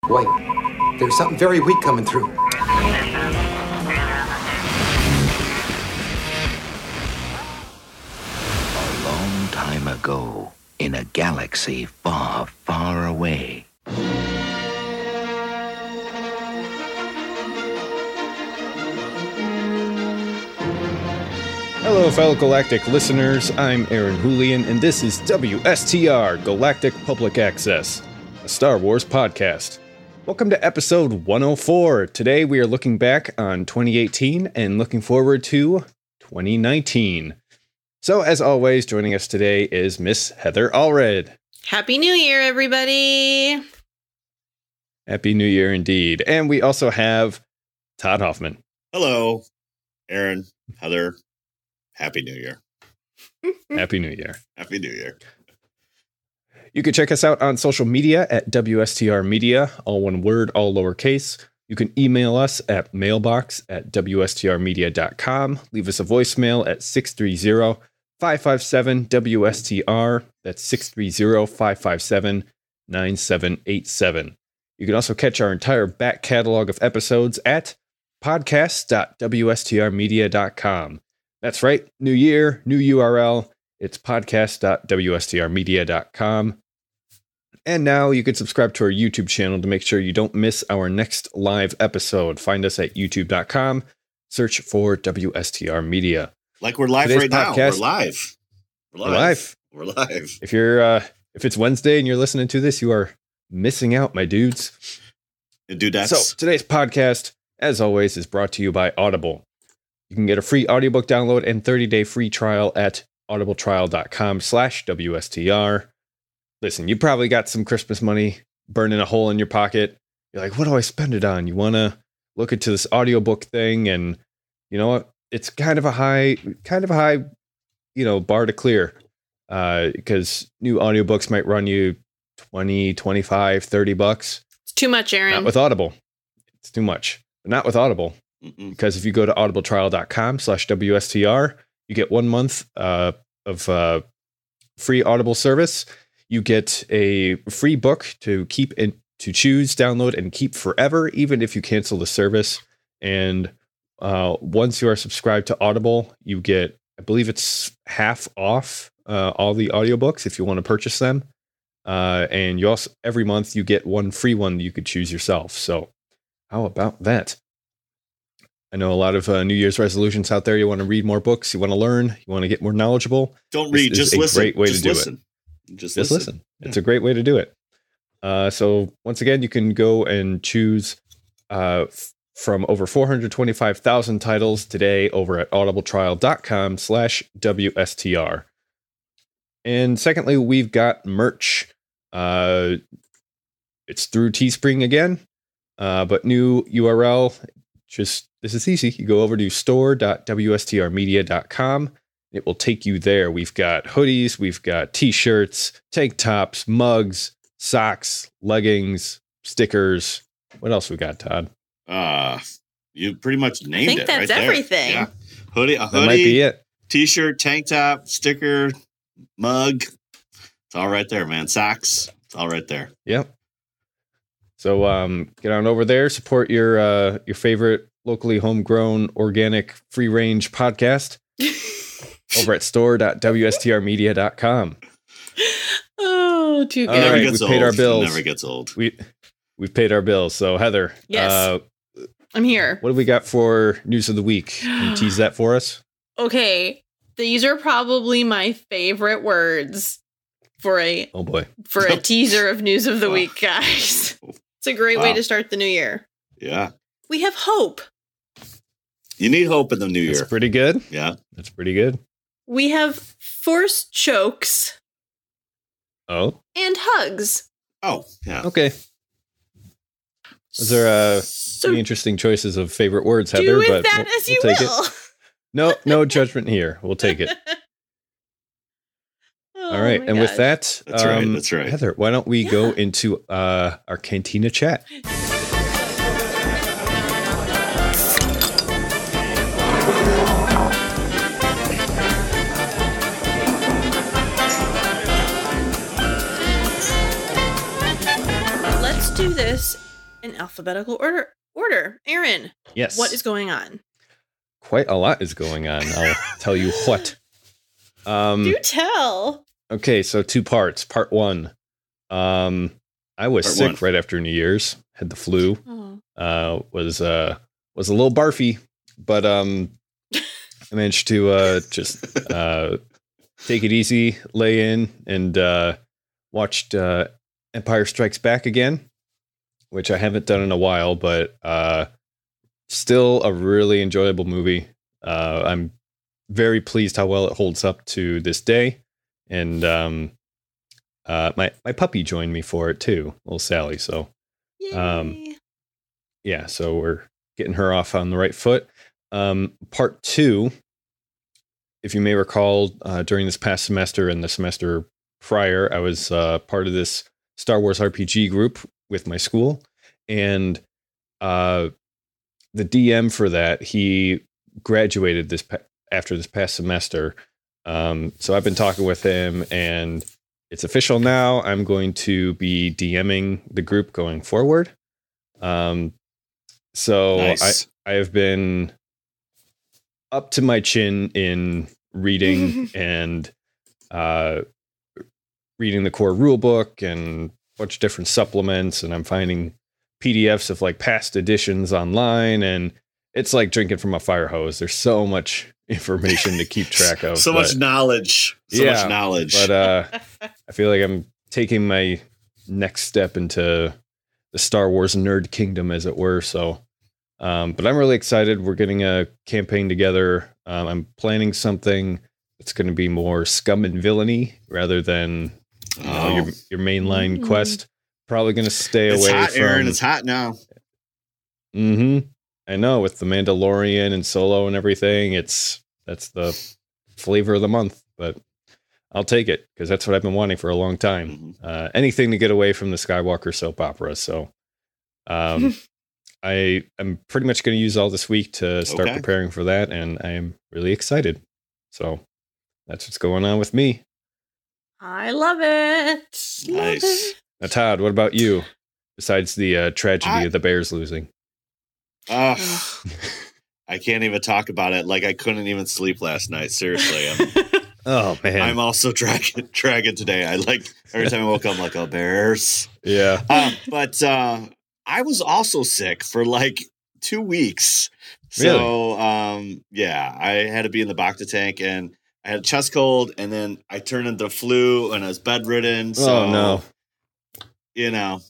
Wait, there's something very weak coming through. A long time ago, in a galaxy far, far away. Hello, fellow Galactic listeners. I'm Aaron Julian, and this is WSTR Galactic Public Access, a Star Wars podcast. Welcome to episode 104. Today we are looking back on 2018 and looking forward to 2019. So, as always, joining us today is Miss Heather Allred. Happy New Year, everybody! Happy New Year indeed. And we also have Todd Hoffman. Hello, Aaron, Heather. Happy New Year. Happy New Year. Happy New Year. You can check us out on social media at WSTR Media, all one word, all lowercase. You can email us at mailbox@wstrmedia.com. Leave us a voicemail at 630-557-WSTR. That's 630-557-9787. You can also catch our entire back catalog of episodes at podcast.wstrmedia.com. That's right. New year, new URL. It's podcast.wstrmedia.com. And now you can subscribe to our YouTube channel to make sure you don't miss our next live episode. Find us at youtube.com. Search for WSTR Media. Like we're live Today's right now. podcast, We're live. We're live. If it's Wednesday and you're listening to this, you are missing out, my dudes. Dudettes. So today's podcast, as always, is brought to you by Audible. You can get a free audiobook download and 30-day free trial at audibletrial.com/WSTR. Listen, you probably got some Christmas money burning a hole in your pocket. You're like, what do I spend it on? You want to look into this audiobook thing, and you know what? It's kind of a high, bar to clear. Because new audiobooks might run you $20, $25, $30. It's too much, Aaron. Not with Audible. It's too much. But not with Audible. Because if you go to audibletrial.com/WSTR, you get 1 month of free Audible service. You get a free book to keep and to choose, download, and keep forever, even if you cancel the service. And once you are subscribed to Audible, you get, I believe it's half off all the audiobooks if you want to purchase them. And you also, every month, you get one free one that you could choose yourself. So how about that? I know a lot of New Year's resolutions out there. You want to read more books. You want to learn. You want to get more knowledgeable. Don't read. Just listen. Great way just to do listen. it. Just listen. Yeah. It's a great way to do it. So once again, you can go and choose from over 425,000 titles today over at audibletrial.com/WSTR. And secondly, we've got merch. It's through Teespring again, but new URL. This is easy. You go over to store.wstrmedia.com. It will take you there. We've got hoodies, we've got t-shirts, tank tops, mugs, socks, leggings, stickers. What else we got, Todd? You pretty much named it. I think that's right everything. There. Yeah. A hoodie, That might be it. T-shirt, tank top, sticker, mug. It's all right there, man. Socks. It's all right there. Yep. So get on over there, support your favorite locally homegrown, organic, free-range podcast over at store.wstrmedia.com. Oh, too good. All right, Gets we old. paid our bills. It never gets old. We've paid our bills. So Heather, Yes. I'm here. What do we got for news of the week? Can you tease that for us? Okay, these are probably my favorite words for a teaser of news of the week, guys. It's a great way to start the new year. Yeah. We have hope. You need hope in the new year. That's pretty good. Yeah. That's pretty good. We have forced chokes. Oh. And hugs. Oh, yeah. Okay. Those are pretty interesting choices of favorite words, Heather. Do with that as you will. No judgment here. We'll take it. All right. And with that, that's right. Heather, why don't we go into our Cantina chat? Let's do this in alphabetical order. Aaron. Yes. What is going on? Quite a lot is going on. I'll tell you what. Do tell. Okay, so 2 parts. Part 1. I was sick right after New Year's. Had the flu. Was a little barfy, but I managed to just take it easy, lay in, and watched Empire Strikes Back again, which I haven't done in a while, but still a really enjoyable movie. I'm very pleased how well it holds up to this day, and my puppy joined me for it too, little Sally. So, yeah, so we're getting her off on the right foot. Part 2, if you may recall, during this past semester and the semester prior, I was part of this Star Wars RPG group with my school, and the DM for that, he graduated after this past semester. So I've been talking with him, and it's official now. I'm going to be DMing the group going forward. So nice. I have been up to my chin in reading and reading the core rule book and a bunch of different supplements, and I'm finding PDFs of like past editions online, and it's like drinking from a fire hose. There's so much information to keep track of. Much knowledge. Much knowledge. But I feel like I'm taking my next step into the Star Wars nerd kingdom, as it were. So, but I'm really excited. We're getting a campaign together. I'm planning something that's going to be more scum and villainy rather than your mainline quest. Probably going to stay away from. Aaron, it's hot now. I know, with the Mandalorian and Solo and everything, that's the flavor of the month. But I'll take it because that's what I've been wanting for a long time. Anything to get away from the Skywalker soap opera. So, I am pretty much going to use all this week to start preparing for that, and I am really excited. So that's what's going on with me. I love it. Nice. Now, Todd, what about you? Besides the tragedy of the Bears losing. I can't even talk about it. Like, I couldn't even sleep last night. Seriously. Oh, man. I'm also dragging today. I every time I woke up, I'm like, oh, Bears. Yeah. But I was also sick for like 2 weeks. So, really? Yeah, I had to be in the Bacta tank, and I had a chest cold, and then I turned into the flu, and I was bedridden. So, oh, no. You know,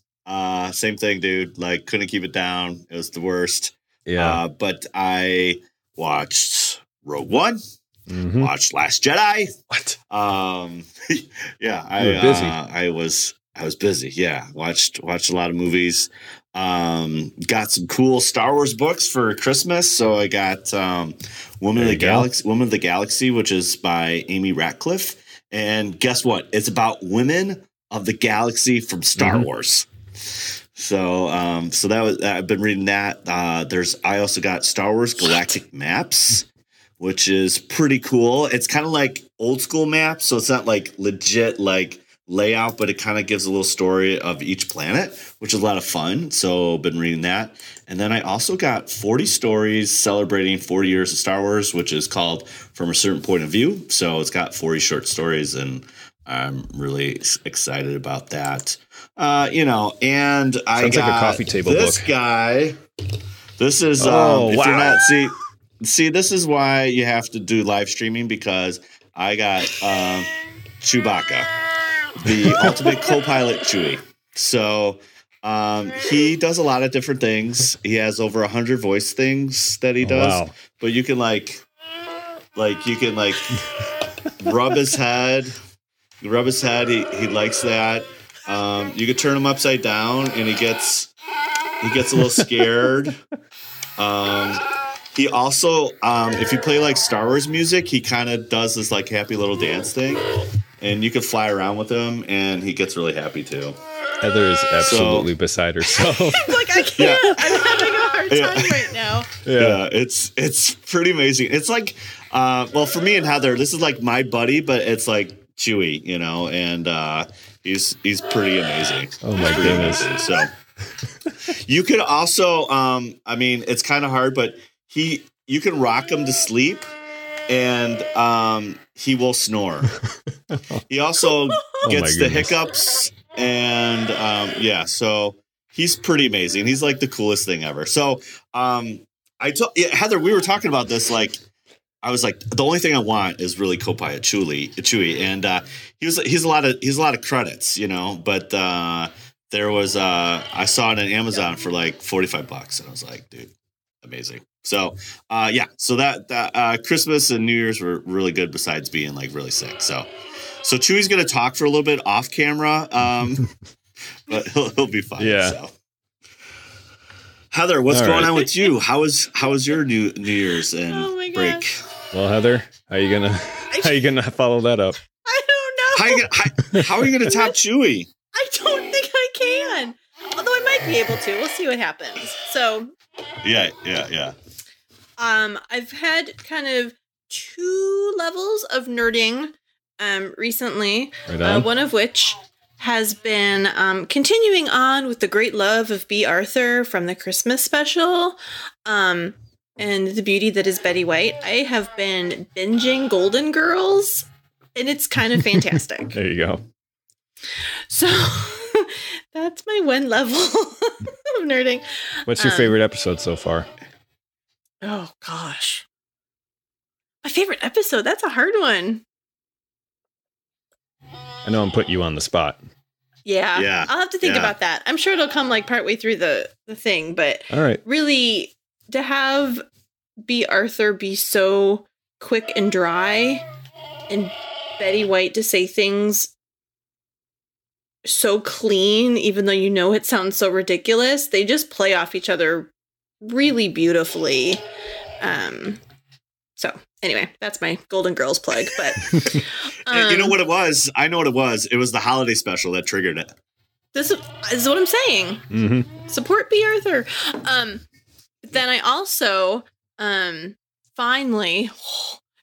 same thing, dude. Like, couldn't keep it down. It was the worst. Yeah. But I watched Rogue One. Watched Last Jedi. What? Yeah, you were busy. I was busy. Yeah, watched a lot of movies. Got some cool Star Wars books for Christmas. So I got Woman of the Galaxy, which is by Amy Ratcliffe. And guess what? It's about women of the galaxy from Star Wars. So that was, I've been reading that. I also got Star Wars Galactic Maps, which is pretty cool. It's kind of like old school maps. So it's not like legit, like layout, but it kind of gives a little story of each planet, which is a lot of fun. So been reading that. And then I also got 40 stories celebrating 40 years of Star Wars, which is called From a Certain Point of View. So it's got 40 short stories, and I'm really excited about that. And sounds I got like a coffee table this book. guy. This is wow. You're not see, this is why you have to do live streaming, because I got Chewbacca, the ultimate co-pilot Chewie. So he does a lot of different things. He has over 100 voice things that he does. Wow. But you can like rub his head. He likes that. You could turn him upside down, and he gets a little scared. He also, if you play like Star Wars music, he kind of does this like happy little dance thing, and you can fly around with him, and he gets really happy too. Heather is absolutely beside herself. Like, I can't. Yeah. I'm having a hard time right now. Yeah, it's pretty amazing. It's like, well, for me and Heather, this is like my buddy, but it's like Chewy, and he's pretty amazing. Oh my goodness! So You could also, I mean, it's kind of hard, but you can rock him to sleep, and he will snore. He also gets the hiccups, and so he's pretty amazing. He's like the coolest thing ever. So Heather, we were talking about this. Like, I was like, the only thing I want is really co-pilot Chewie, and he's a lot of credits, you know, but. There was I saw it on Amazon for like $45, and I was like, dude, amazing. So so that Christmas and New Year's were really good, besides being like really sick. So Chewie's gonna talk for a little bit off camera, but he'll be fine. Yeah. So. Heather, what's going on with you? How was your New Year's and break? Well, Heather, how are you gonna follow that up? I don't know. How are you gonna top Chewie? I don't think I can. Although I might be able to. We'll see what happens. So Yeah. I've had kind of 2 levels of nerding recently. Right on. One of which has been continuing on with the great love of B. Arthur from the Christmas special. And the beauty that is Betty White. I have been binging Golden Girls, and it's kind of fantastic. There you go. So that's my one level of nerding. What's your favorite episode so far? Oh, gosh. My favorite episode? That's a hard one. I know I'm putting you on the spot. Yeah. I'll have to think about that. I'm sure it'll come like partway through the thing, but all right. Really, to have B. Arthur be so quick and dry, and Betty White to say things so clean, even though you know it sounds so ridiculous, they just play off each other really beautifully. So anyway, that's my Golden Girls plug. But you know what it was? I know what it was. It was the holiday special that triggered it. This is what I'm saying. Mm-hmm. Support B. Arthur. Then I also finally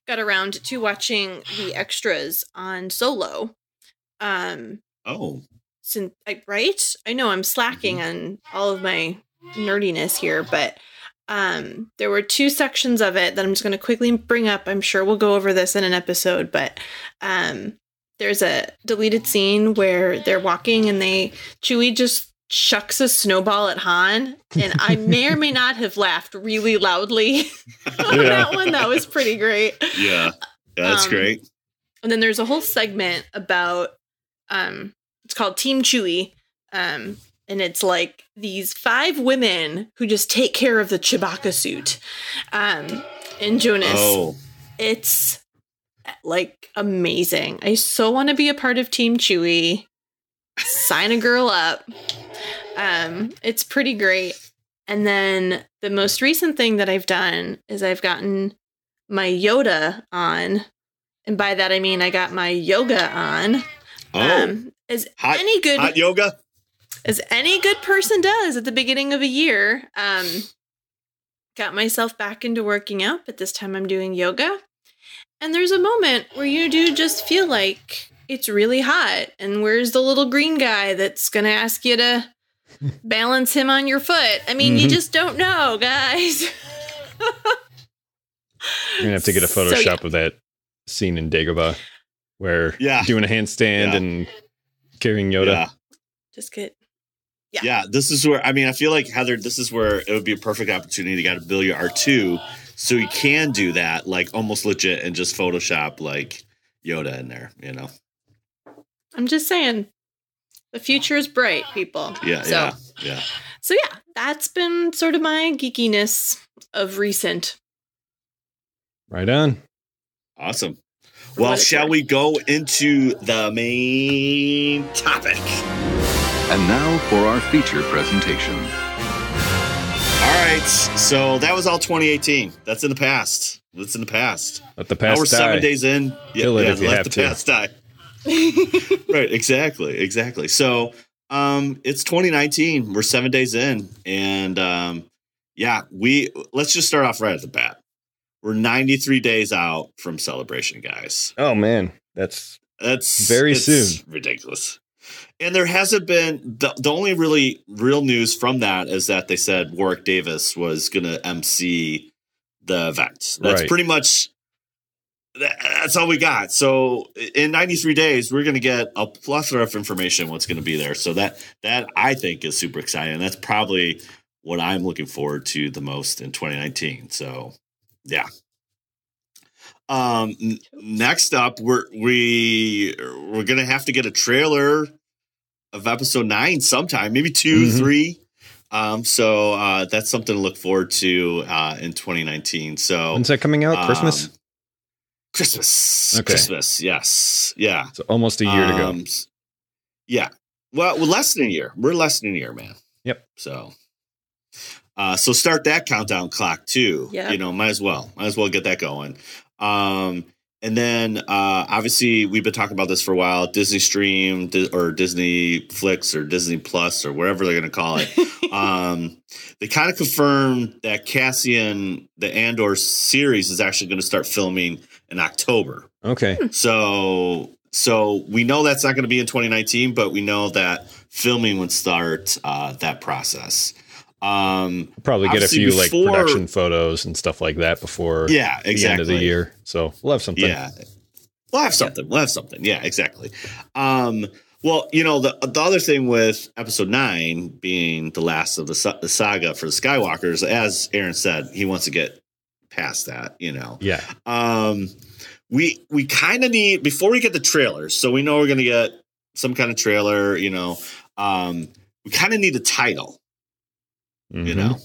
got around to watching the extras on Solo. Right? I know I'm slacking on all of my nerdiness here, but there were 2 sections of it that I'm just going to quickly bring up. I'm sure we'll go over this in an episode, but there's a deleted scene where they're walking and Chewie just chucks a snowball at Han, and I may or may not have laughed really loudly on that one. That was pretty great. Yeah, that's great. And then there's a whole segment about it's called Team Chewie, and it's like these 5 women who just take care of the Chewbacca suit. And Jonas, it's like amazing. I so want to be a part of Team Chewie. Sign a girl up. It's pretty great. And then the most recent thing that I've done is I've gotten my Yoda on, and by that I mean I got my yoga on. Hot yoga, as any good person does at the beginning of a year. Got myself back into working out, but this time I'm doing yoga. And there's a moment where you do just feel like it's really hot. And where's the little green guy that's going to ask you to balance him on your foot? I mean, you just don't know, guys. You're going to have to get a Photoshop of that scene in Dagobah where doing a handstand and carrying Yoda. Yeah. Just get. Yeah, this is where, I mean, I feel like, Heather, this is where it would be a perfect opportunity to build your R2 so you can do that, like almost legit, and just Photoshop like Yoda in there, you know? I'm just saying, the future is bright, people. Yeah. So yeah, that's been sort of my geekiness of recent. Right on. Awesome. Well, shall we go into the main topic? And now for our feature presentation. All right, so that was all 2018. That's in the past. Let the past now we're die. 7 days in. Let the past die. Right, exactly. So it's 2019. We're 7 days in, and let's just start off right at the bat. We're 93 days out from Celebration, guys. Oh man, that's very soon. Ridiculous. And there hasn't been the only really real news from that is that they said Warwick Davis was going to MC the event. That's Right. pretty much that's all we got. So in 93 days, we're going to get a plethora of information what's going to be there. So that I think is super exciting. That's probably what I'm looking forward to the most in 2019. So yeah. Next up, we're going to have to get a trailer of episode 9 sometime, maybe 2, 3. So that's something to look forward to in 2019. So When's that coming out? Christmas? Christmas. Okay. Christmas. Yes. Yeah. So almost a year to go. Yeah. Well, less than a year. We're less than a year, man. Yep. So start that countdown clock too. Yep. You know, might as well get that going. And then obviously we've been talking about this for a while. Disney Stream or Disney Flix or Disney Plus or whatever they're going to call it. They kind of confirmed that Cassian, the Andor series, is actually going to start filming in October. Okay. So we know that's not going to be in 2019, but we know that filming would start that process. Probably get a few like production photos and stuff like that before the end of the year. So we'll have something. Yeah. We'll have something. Yeah, exactly. Well, you know, the other thing with episode 9 being the last of the saga for the Skywalkers, as Aaron said, he wants to get past that, you know. Yeah. We kind of need, before we get the trailers, so we know we're going to get some kind of trailer, you know, we kind of need a title. You know,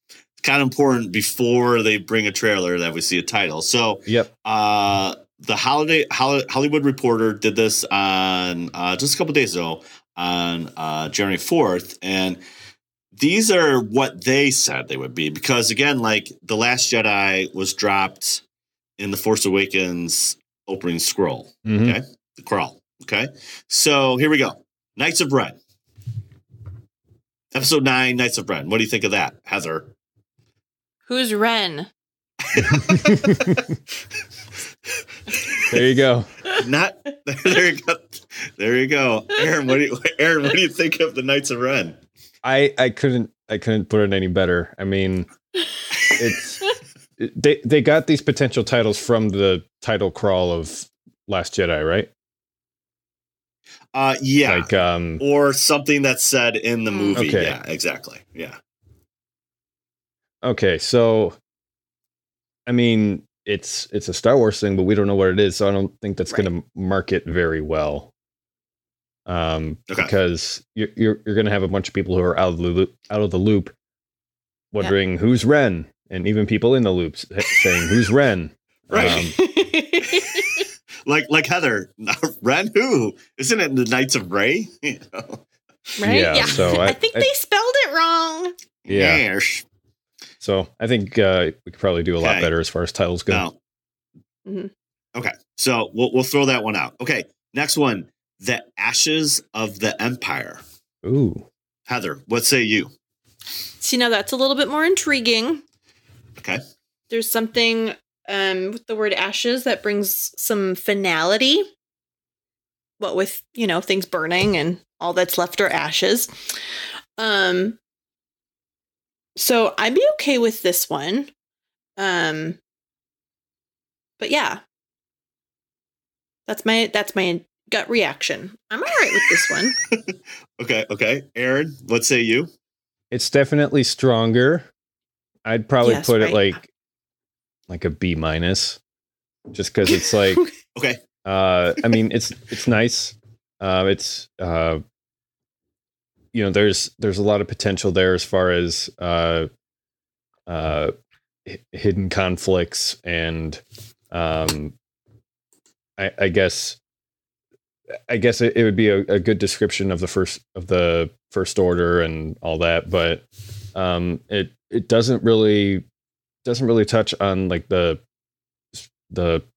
it's kind of important before they bring a trailer that we see a title. So, yep. The Hollywood Reporter did this on just a couple of days ago on January 4th, and these are what they said they would be. Because again, like The Last Jedi was dropped in The Force Awakens opening scroll. Okay, the crawl. Okay, so here we go. Knights of Ren. Episode 9, Knights of Ren. What do you think of that, Heather? Who's Ren? There you go. There you go. There you go. Aaron, what do you think of the Knights of Ren? I couldn't put it any better. I mean, they got these potential titles from the title crawl of Last Jedi, right? Yeah. Like or something that's said in the movie. Okay. Yeah, exactly. Yeah. Okay, so I mean, it's a Star Wars thing, but we don't know what it is, so I don't think that's going to market very well. Because you're going to have a bunch of people who are out of the loop, wondering who's Ren, and even people in the loops saying who's Ren. Right. Like Heather, Ren who? Isn't it the Knights of Rey? You know? Right? Yeah. So I think they spelled it wrong. Yeah. Yes. So I think we could probably do a lot better as far as titles go. No. Okay. So we'll throw that one out. Okay. Next one. The Ashes of the Empire. Ooh. Heather, what say you? See, now that's a little bit more intriguing. Okay. There's something with the word ashes that brings some finality. What with, you know, things burning and all that's left are ashes. So I'd be okay with this one. But yeah. That's my gut reaction. I'm all right with this one. Okay. Aaron, what say you? It's definitely stronger. I'd probably put it like a B-, just because it's like okay. I mean, it's nice. It's you know, there's a lot of potential there as far as hidden conflicts, and I guess it would be a good description of the First Order and all that, but it doesn't really touch on like the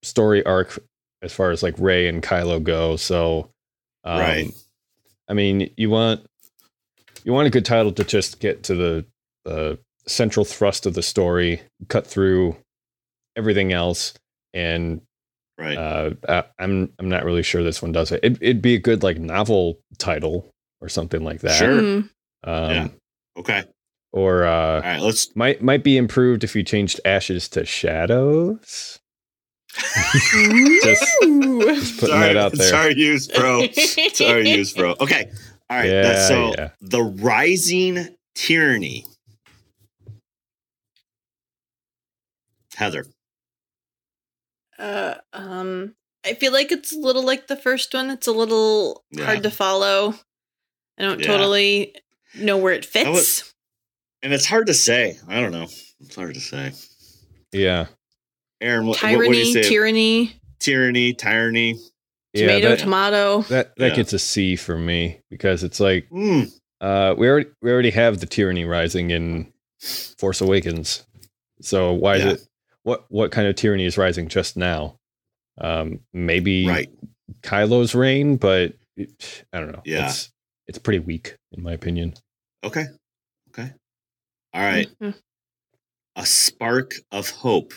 story arc as far as like Rey and Kylo go. So right. I mean, you want a good title to just get to the central thrust of the story, cut through everything else, and Right. I'm not really sure this one does it. It'd be a good like novel title or something like that. Sure. Yeah. Okay. Or all right, let's might be improved if you changed ashes to shadows. just putting that out there. Sorry, use bro. Okay. All right. Yeah, The Rising Tyranny. Heather. I feel like it's a little like the first one. It's a little hard to follow. I don't totally know where it fits. And it's hard to say. I don't know. It's hard to say. Yeah. Aaron, what do you say? Tyranny. Tomato. That gets a C for me because it's like we already have the tyranny rising in Force Awakens. So why is it what kind of tyranny is rising just now? Maybe Kylo's reign, but I don't know. Yeah. It's pretty weak in my opinion. Okay. All right. Mm-hmm. A Spark of Hope.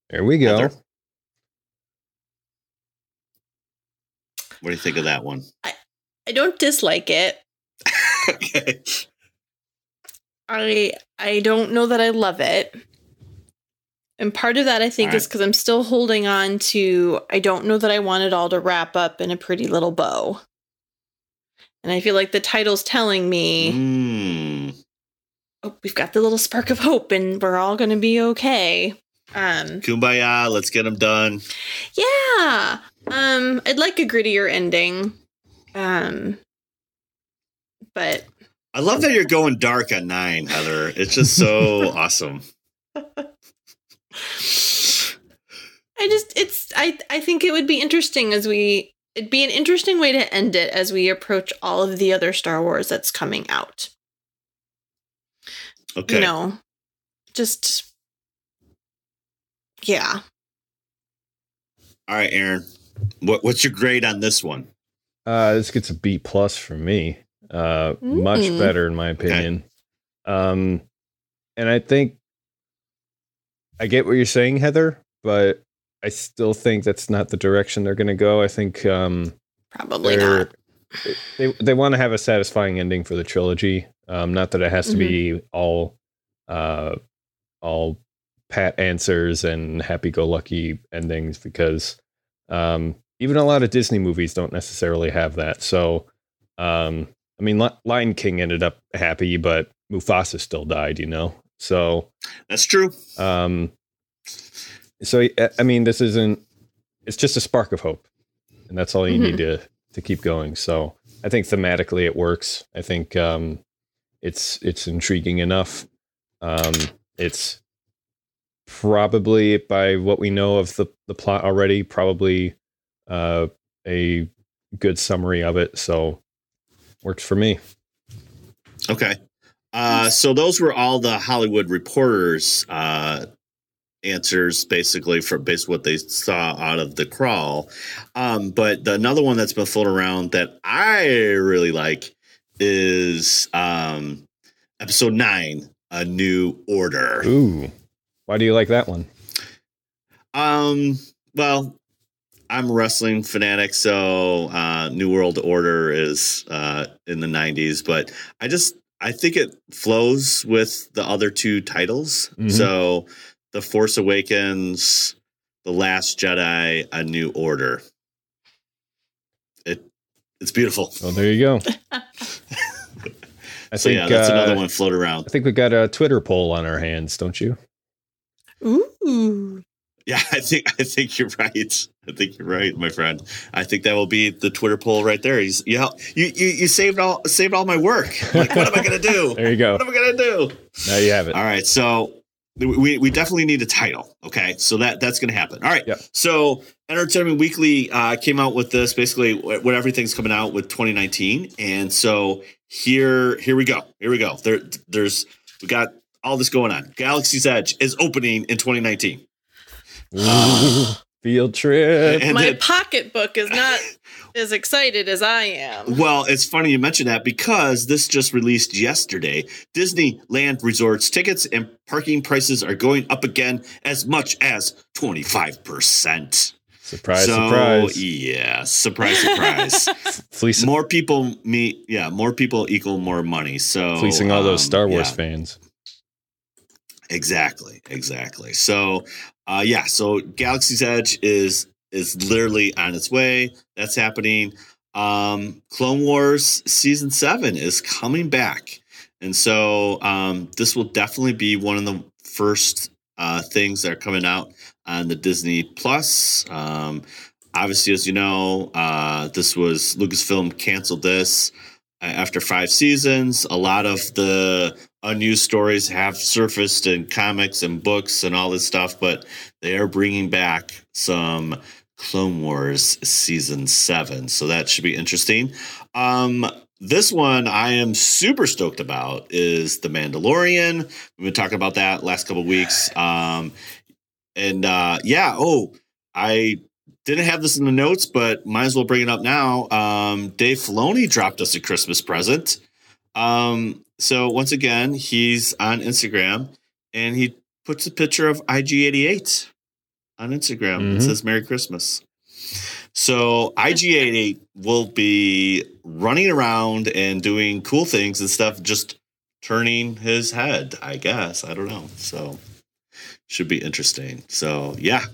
There we go. Heather? What do you think of that one? I don't dislike it. Okay. I don't know that I love it. And part of that, I think, is because I'm still holding on to, I don't know that I want it all to wrap up in a pretty little bow. And I feel like the title's telling me, oh, we've got the little spark of hope and we're all going to be okay. Kumbaya, let's get them done. Yeah. I'd like a grittier ending. But I love that you're going dark at 9, Heather. It's just so awesome. I think it would be interesting it'd be an interesting way to end it as we approach all of the other Star Wars that's coming out. Okay. You know, just, yeah. All right, Aaron, what's your grade on this one? This gets a B+ from me. Much better in my opinion. Okay. And I think I get what you're saying, Heather, but I still think that's not the direction they're going to go. I think probably not. They want to have a satisfying ending for the trilogy. Not that it has to be all pat answers and happy-go-lucky endings, because even a lot of Disney movies don't necessarily have that. So, I mean, Lion King ended up happy, but Mufasa still died, you know? So that's true. So, I mean, it's just a spark of hope, and that's all you need to keep going. So I think thematically it works. I think it's intriguing enough. It's probably, by what we know of the plot already, probably a good summary of it. So works for me. Okay. So those were all the Hollywood Reporter's answers, basically what they saw out of the crawl. But another one that's been floating around that I really like is episode 9, A New Order. Ooh, why do you like that one? Well, I'm a wrestling fanatic, so New World Order is in the 90s, but I think it flows with the other two titles. So The Force Awakens, The Last Jedi, A New Order. It's beautiful. Well, there you go. I think that's another one float around. I think we got a Twitter poll on our hands, don't you? Ooh. Yeah, I think you're right. I think you're right, my friend. I think that will be the Twitter poll right there. You saved all my work. Like, what am I going to do? There you go. What am I going to do? Now you have it. All right, so we definitely need a title. Okay, so that's going to happen. All right. Yep. So Entertainment Weekly came out with this, basically what everything's coming out with 2019, and so here we go. We got all this going on. Galaxy's Edge is opening in 2019. Field trip. And my pocketbook is not as excited as I am. Well, it's funny you mention that because this just released yesterday. Disneyland Resorts tickets and parking prices are going up again as much as 25%. Surprise, so, surprise. Yeah, surprise. Fleecing, more people equal more money. So fleecing all those Star Wars fans. Exactly. So, so Galaxy's Edge is literally on its way. That's happening. Clone Wars Season 7 is coming back. And so this will definitely be one of the first things that are coming out on the Disney Plus. Obviously, as you know, this was Lucasfilm canceled this after 5 seasons. A lot of the unused stories have surfaced in comics and books and all this stuff, but they are bringing back some Clone Wars Season 7. So that should be interesting. This one I am super stoked about is The Mandalorian. We've been talking about that last couple of weeks. I didn't have this in the notes, but might as well bring it up now. Dave Filoni dropped us a Christmas present. So once again, he's on Instagram and he puts a picture of IG-88 on Instagram. Mm-hmm. It says Merry Christmas. So IG-88 will be running around and doing cool things and stuff, just turning his head, I guess. I don't know. So should be interesting. So yeah,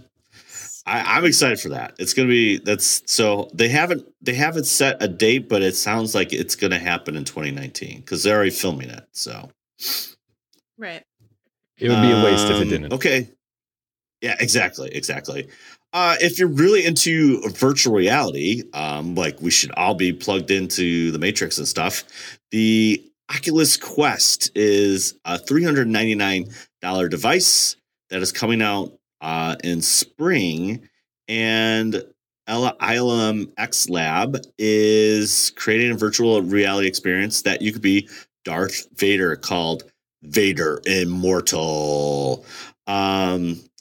I'm excited for that. It's going to be, so they haven't set a date, but it sounds like it's going to happen in 2019 because they're already filming it. So. Right. It would be a waste if it didn't. Okay. Yeah, exactly. If you're really into virtual reality, like we should all be plugged into the Matrix and stuff, the Oculus Quest is a $399 device that is coming out in spring, and ILM X Lab is creating a virtual reality experience that you could be Darth Vader, called Vader Immortal.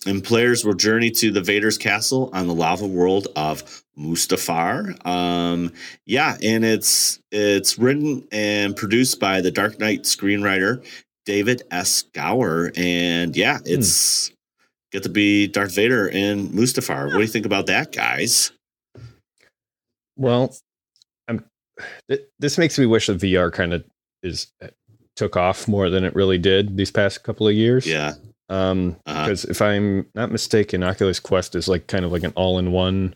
And players will journey to the Vader's castle on the lava world of Mustafar. And it's written and produced by the Dark Knight screenwriter David S. Gower. And it's get to be Darth Vader in Mustafar. What do you think about that, guys? Well, this makes me wish that VR kind of took off more than it really did these past couple of years. Yeah. Because if I'm not mistaken, Oculus Quest is like kind of like an all-in-one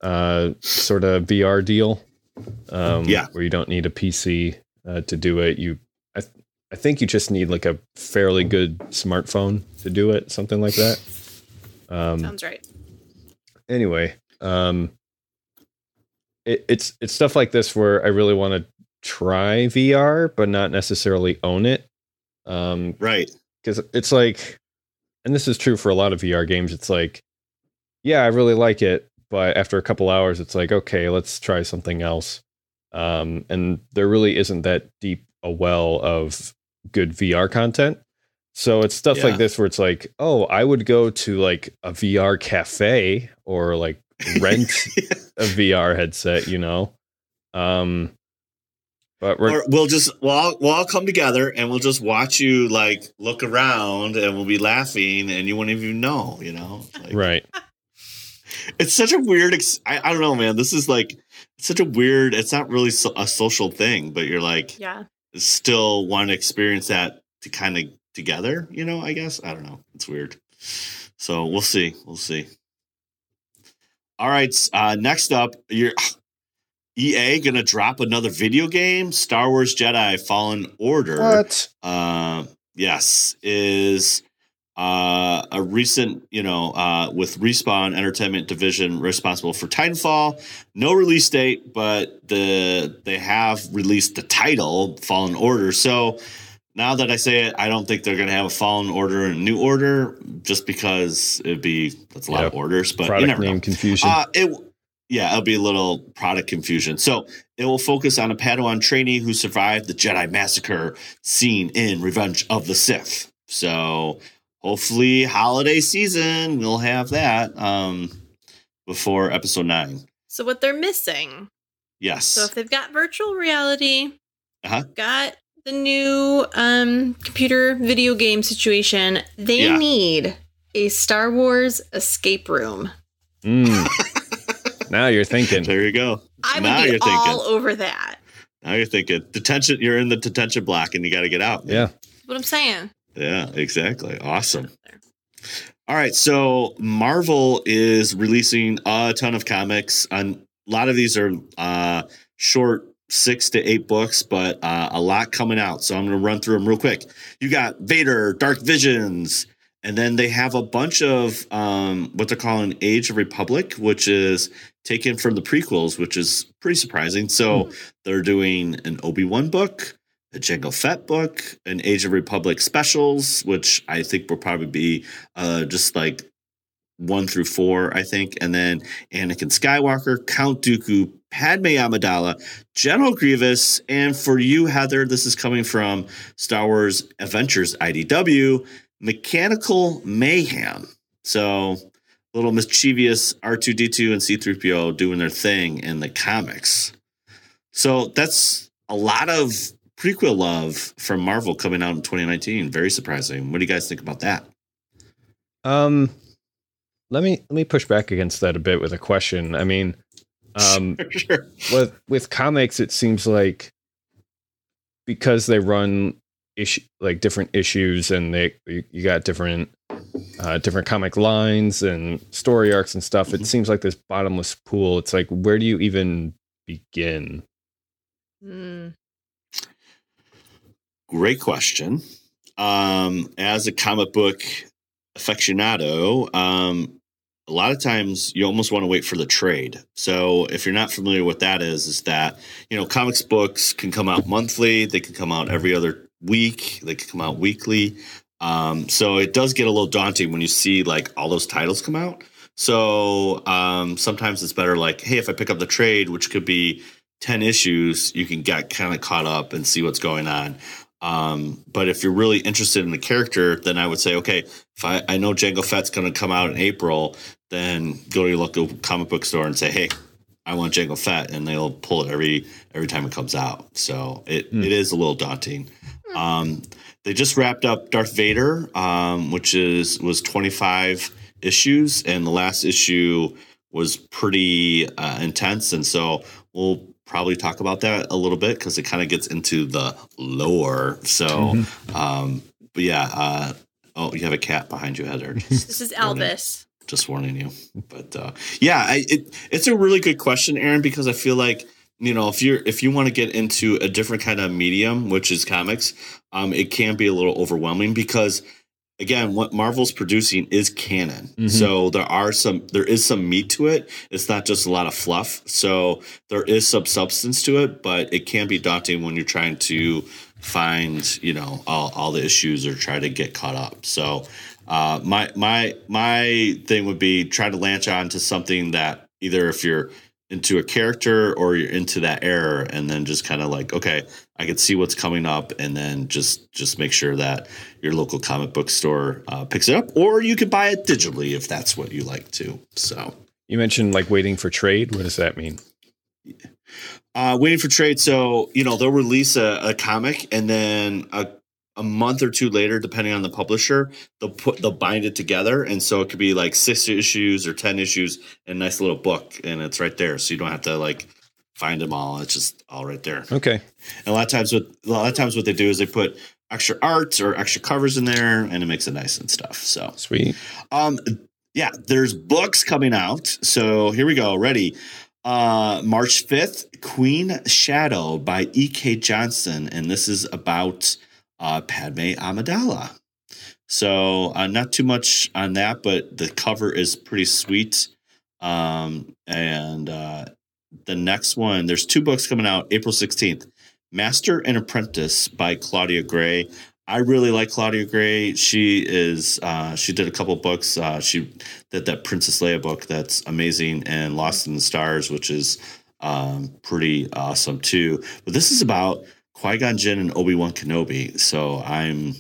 sort of VR deal. Where you don't need a PC to do it. I think you just need like a fairly good smartphone to do it, something like that. Sounds right. Anyway, it's stuff like this where I really want to try VR, but not necessarily own it. Right. Because it's like, and this is true for a lot of VR games, it's like, yeah, I really like it, but after a couple hours, it's like, okay, let's try something else. And there really isn't that deep a well of good VR content. So it's stuff like this where it's like, oh, I would go to like a VR cafe or like rent a VR headset, you know? But we'll all come together and we'll just watch you like look around and we'll be laughing and you won't even know, you know? Like, right. It's such a weird, I don't know, man. This is like such a weird, it's not really a social thing, but you're like, still want to experience that to kind of together, you know, I guess. I don't know. It's weird. So we'll see. All right. Next up, EA gonna drop another video game, Star Wars Jedi Fallen Order. What? Yes, is a recent, with Respawn Entertainment division responsible for Titanfall. No release date, but they have released the title, Fallen Order. So now that I say it, I don't think they're gonna have a Fallen Order and a New Order, just because that's a lot of orders. But product you never name know. Confusion. It'll be a little product confusion. So it will focus on a Padawan trainee who survived the Jedi massacre seen in Revenge of the Sith. So hopefully holiday season, we'll have that before episode 9. So what they're missing. Yes. So if they've got virtual reality, got the new computer video game situation, they need a Star Wars escape room. Now you're thinking. There you go. I Now would you're be all thinking. over that. Now you're thinking detention. You're in the detention block and you got to get out. Man. Yeah. That's what I'm saying. Yeah, exactly. Awesome. All right. So Marvel is releasing a ton of comics. A lot of these are short 6 to 8 books, but a lot coming out. So I'm going to run through them real quick. You got Vader, Dark Visions, and then they have a bunch of what they're calling Age of Republic, which is taken from the prequels, which is pretty surprising. So they're doing an Obi-Wan book, a Jango Fett book, an Age of Republic specials, which I think will probably be just like 1 through 4, I think. And then Anakin Skywalker, Count Dooku, Padme Amidala, General Grievous, and for you, Heather, this is coming from Star Wars Adventures IDW, Mechanical Mayhem. So little mischievous R2-D2 and C-3PO doing their thing in the comics. So that's a lot of prequel love from Marvel coming out in 2019. Very surprising. What do you guys think about that? Let me push back against that a bit with a question. I mean, Sure. with comics, it seems like because they run different issues and you got different comic lines and story arcs and stuff. It seems like this bottomless pool. It's like, where do you even begin? Great question. As a comic book aficionado, a lot of times you almost want to wait for the trade. So if you're not familiar with that is that, comics books can come out monthly. They can come out every other week. They can come out weekly. So it does get a little daunting when you see like all those titles come out. So sometimes it's better like, hey, if I pick up the trade, which could be 10 issues, you can get kind of caught up and see what's going on. But if you're really interested in the character, then I would say, okay, if I know Jango Fett's going to come out in April, then go to your local comic book store and say, hey, I want Jango Fett, and they'll pull it every time it comes out. So it is a little daunting. They just wrapped up Darth Vader, which was 25 issues, and the last issue was pretty intense, and so we'll probably talk about that a little bit because it kind of gets into the lore. So, but yeah. You have a cat behind you, Heather. This is Elvis. Just warning you. But it's a really good question, Aaron, because I feel like if you want to get into a different kind of medium, which is comics, it can be a little overwhelming because, again, what Marvel's producing is canon. Mm-hmm. So there is some meat to it. It's not just a lot of fluff. So there is some substance to it, but it can be daunting when you're trying to find, all the issues or try to get caught up. So my thing would be try to latch on to something that either if you're into a character or you're into that era, and then just kind of like, okay, I can see what's coming up, and then just make sure that your local comic book store picks it up, or you could buy it digitally if that's what you like to. So you mentioned like waiting for trade. What does that mean? Waiting for trade. So, they'll release a comic, and then a month or two later, depending on the publisher, they'll bind it together. And so it could be like 6 issues or 10 issues in a nice little book, and it's right there. So you don't have to like find them all. It's just all right there. Okay. And a lot of times what they do is they put extra art or extra covers in there, and it makes it nice and stuff. So sweet. Yeah, there's books coming out. So here we go. Ready. March 5th, Queen Shadow by E.K. Johnston. And this is about Padme Amidala. So not too much on that, but the cover is pretty sweet. And the next one, there's 2 books coming out April 16th. Master and Apprentice by Claudia Gray. I really like Claudia Gray. She did a couple books. She did that Princess Leia book that's amazing, and Lost in the Stars, which is pretty awesome too. But this is about Qui-Gon Jinn and Obi-Wan Kenobi. So I'm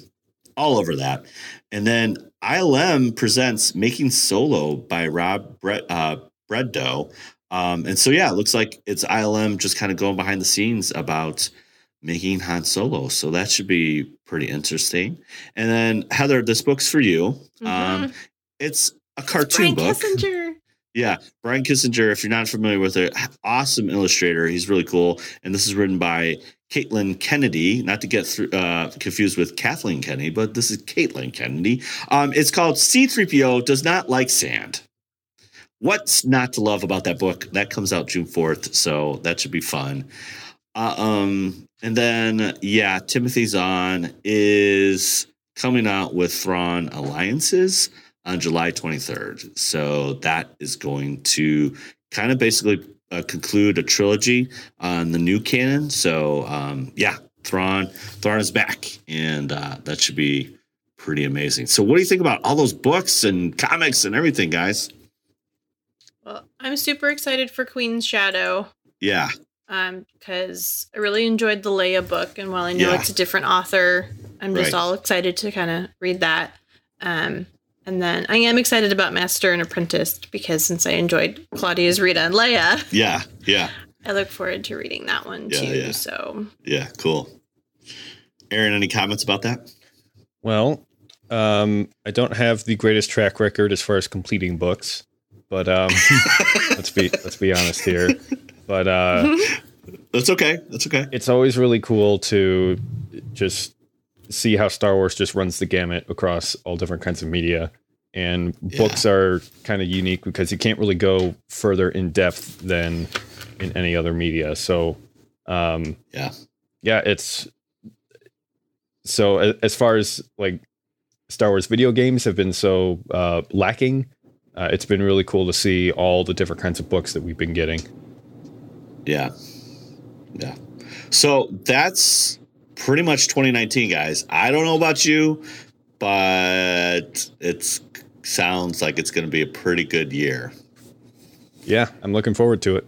all over that. And then ILM presents Making Solo by Rob Breddow. And so, yeah, it looks like it's ILM just kind of going behind the scenes about making Han Solo. So that should be pretty interesting. And then, Heather, this book's for you. Mm-hmm. It's a cartoon book. Kissinger. Yeah, Brian Kissinger, if you're not familiar with it, awesome illustrator. He's really cool. And this is written by Caitlin Kennedy, not to get confused with Kathleen Kennedy, but this is Caitlin Kennedy. It's called C-3PO Does Not Like Sand. What's not to love about that book? That comes out June 4th, so that should be fun. And then, Timothy Zahn is coming out with Thrawn Alliances on July 23rd. So that is going to kind of basically conclude a trilogy on the new canon. So, Thrawn is back, and that should be pretty amazing. So what do you think about all those books and comics and everything, guys? Well, I'm super excited for Queen's Shadow. Yeah. Because I really enjoyed the Leia book, and while I know it's a different author, I'm just all excited to kind of read that. And then I am excited about Master and Apprentice, because since I enjoyed Claudia's Rita and Leia, I look forward to reading that one too. Yeah. So Cool. Aaron, any comments about that? Well, I don't have the greatest track record as far as completing books, but let's be honest here. But that's okay. It's always really cool to just see how Star Wars just runs the gamut across all different kinds of media. And books are kind of unique because you can't really go further in depth than in any other media. So, it's so as far as like Star Wars video games have been so lacking, it's been really cool to see all the different kinds of books that we've been getting. Yeah. So that's pretty much 2019, guys. I don't know about you, but it sounds like it's going to be a pretty good year. Yeah, I'm looking forward to it.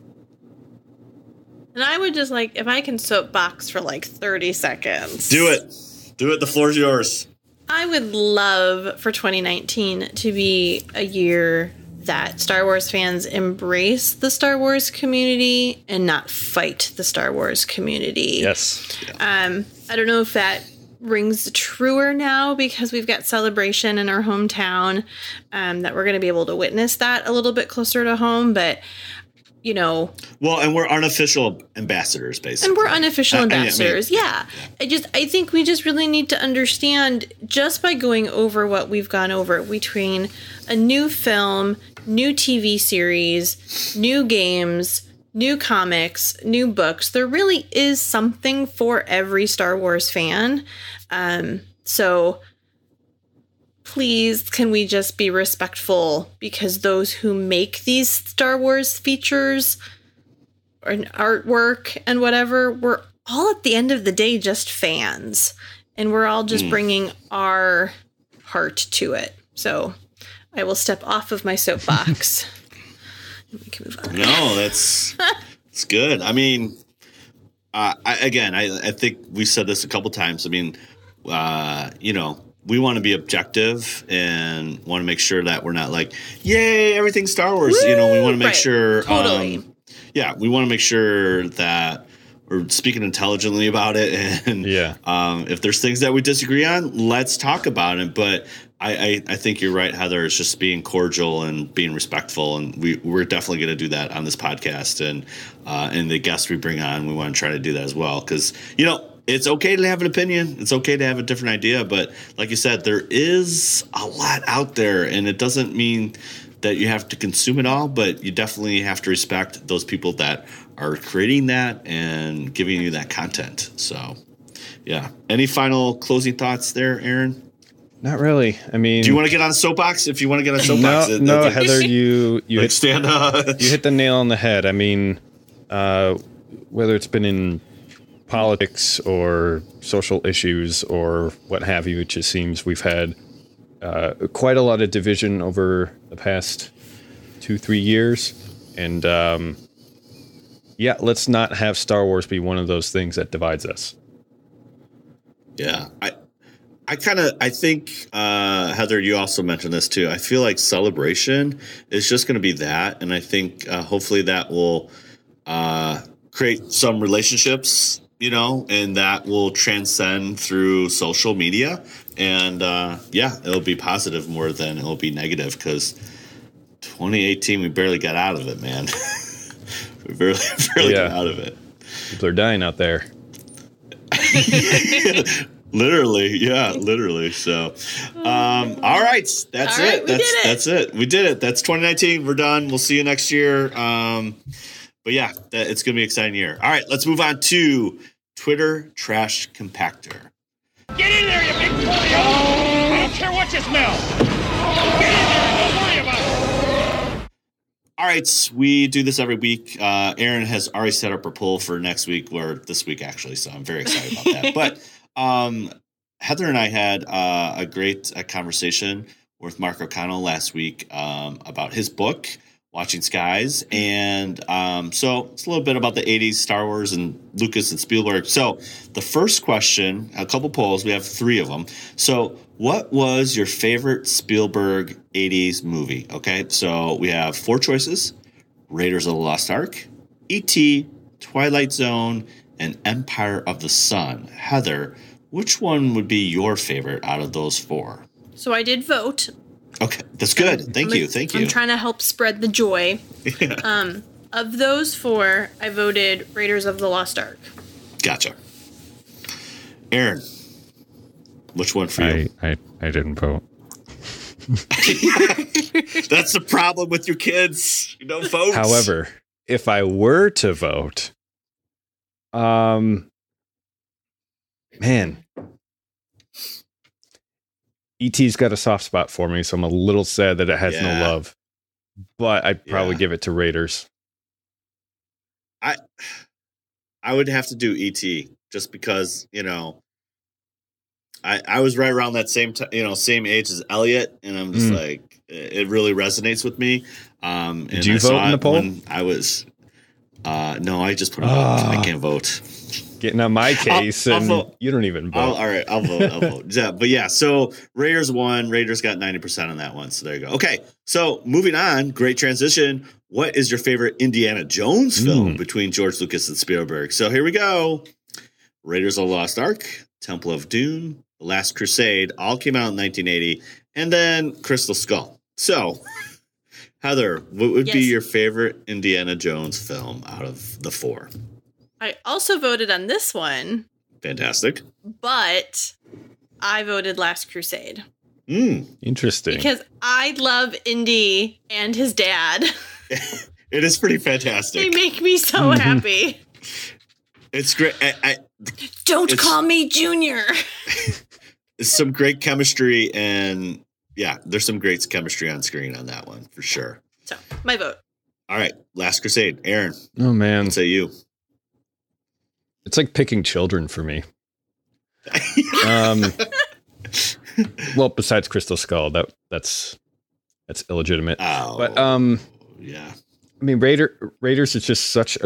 And I would just like, if I can soapbox for like 30 seconds. Do it. The floor's yours. I would love for 2019 to be a year that Star Wars fans embrace the Star Wars community and not fight the Star Wars community. Yes. I don't know if that rings truer now because we've got Celebration in our hometown, that we're going to be able to witness that a little bit closer to home. But, you know. Well, and we're unofficial ambassadors, basically. And we're unofficial ambassadors. I think we just really need to understand, just by going over what we've gone over between a new film, new TV series, new games, new comics, new books, there really is something for every Star Wars fan. So please, can we just be respectful, because those who make these Star Wars features and artwork and whatever, we're all at the end of the day just fans, and we're all just bringing our heart to it. So I will step off of my soapbox. We can move on. No, it's good. I mean, I think we said this a couple times. I mean, we want to be objective and want to make sure that we're not like, yay, everything's Star Wars. Woo! We want to make sure. Totally. We want to make sure that we're speaking intelligently about it. And if there's things that we disagree on, let's talk about it. But I think you're right, Heather. It's just being cordial and being respectful. And we're definitely going to do that on this podcast. And the guests we bring on, we want to try to do that as well. Because, it's okay to have an opinion. It's okay to have a different idea. But like you said, there is a lot out there. And it doesn't mean that you have to consume it all. But you definitely have to respect those people that are creating that and giving you that content. So, yeah. Any final closing thoughts there, Aaron? Not really. I mean, do you want to get on a soapbox? If you want to get on a soapbox, no, Heather, you hit stand up. You hit the nail on the head. I mean, whether it's been in politics or social issues or what have you, it just seems we've had quite a lot of division over the past 2-3 years, and let's not have Star Wars be one of those things that divides us. Yeah, I think, Heather, you also mentioned this too. I feel like Celebration is just going to be that. And I think hopefully that will create some relationships, and that will transcend through social media. And it'll be positive more than it'll be negative, because 2018, we barely got out of it, man. We barely got out of it. People are dying out there. Literally. So, all right, that's it. That's it. We did it. That's 2019. We're done. We'll see you next year. But yeah, it's gonna be an exciting year. All right, let's move on to Twitter Trash Compactor. Get in there, you big polio! I don't care what you smell. Get in there and don't worry about it. All right, we do this every week. Aaron has already set up her poll for next week, or this week actually, so I'm very excited about that. But Heather and I had a great conversation with Mark O'Connell last week about his book, Watching Skies. And so it's a little bit about the 80s Star Wars and Lucas and Spielberg. So the first question, a couple polls, we have 3 of them. So what was your favorite Spielberg 80s movie? Okay, so we have 4 choices: Raiders of the Lost Ark, E.T., Twilight Zone, and Empire of the Sun. Heather, which one would be your favorite out of those 4? So I did vote. Okay, that's good. Thank you. I'm trying to help spread the joy. Yeah. Of those 4, I voted Raiders of the Lost Ark. Gotcha. Aaron, which one for you? I didn't vote. That's the problem with your kids. You don't vote. However, if I were to vote, man, E.T.'s got a soft spot for me, so I'm a little sad that it has no love. But I'd probably give it to Raiders. I would have to do E.T. just because, I was right around that same same age as Elliot, and I'm just like, it really resonates with me. Did you vote in the poll? I was no, I just put it up. I can't vote. Getting on my case, I'll and vote. You don't even vote. All right, I'll vote. Yeah, but yeah, so Raiders won. Raiders got 90% on that one. So there you go. Okay, so moving on. Great transition. What is your favorite Indiana Jones film between George Lucas and Spielberg? So here we go. Raiders of the Lost Ark, Temple of Doom, The Last Crusade, all came out in 1980, and then Crystal Skull. So, Heather, what would be your favorite Indiana Jones film out of the 4? I also voted on this one. Fantastic. But I voted Last Crusade. Interesting. Because I love Indy and his dad. It is pretty fantastic. They make me so happy. It's great. Don't call me Junior. It's some great chemistry, and there's some great chemistry on screen on that one for sure. So, my vote. All right, Last Crusade. Aaron. Oh man, what say you? It's like picking children for me. Well, besides Crystal Skull, that's illegitimate. Oh, but yeah. I mean, Raiders is just such